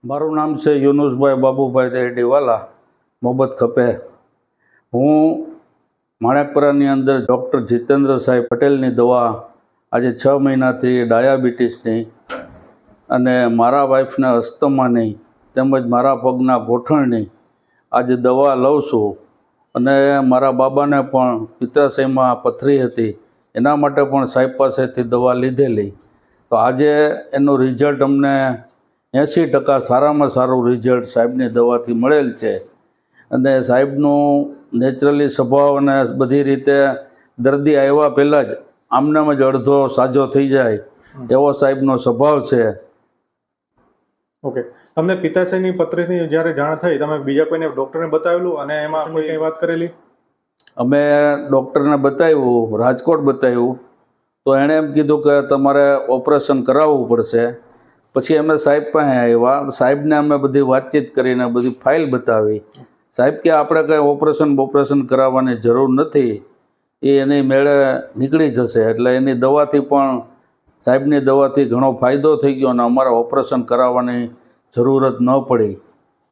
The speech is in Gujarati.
મારું નામ છે યુનુસભાઈ બાબુભાઈ દેરડીવાલા મોહબ્બત ખપે. હું માણેકપરાની અંદર ડૉક્ટર જીતેન્દ્ર સાહેબ પટેલની દવા આજે 6 મહિનાથી ડાયાબિટીસની અને મારા વાઈફને અસ્થમાની તેમજ મારા પગના ગોઠણની આજે દવા લઉં છું. અને મારા બાબાને પણ પિત્તાશયમાં પથરી હતી, એના માટે પણ સાહેબ પાસેથી દવા લીધેલી. તો આજે એનું રિઝલ્ટ અમને 80% સારામાં સારું રિઝલ્ટ સાહેબની દવાથી મળેલ છે. અને સાહેબનું નેચરલી સ્વભાવ અને બધી રીતે દર્દી આવ્યા પહેલાં જ આમનામ જ અડધો સાજો થઈ જાય એવો સાહેબનો સ્વભાવ છે. ઓકે, તમને પિત્તાશયની પથરીની જ્યારે જાણ થઈ, તમે બીજા કોઈને ડૉક્ટરને બતાવેલું અને એમાં કોઈ કંઈ વાત કરેલી? અમે ડૉક્ટરને બતાવ્યું, રાજકોટ બતાવ્યું, તો એણે એમ કીધું કે તમારે ઓપરેશન કરાવવું પડશે. પછી અમે સાહેબ પાસે આવ્યા, સાહેબને અમે બધી વાતચીત કરીને બધી ફાઇલ બતાવી. સાહેબ કે આપણે કંઈ ઓપરેશન કરાવવાની જરૂર નથી, એ એની મેળે નીકળી જશે. એટલે એની દવાથી પણ સાહેબની દવાથી ઘણો ફાયદો થઈ ગયો અને અમારે ઓપરેશન કરાવવાની જરૂરત ન પડી.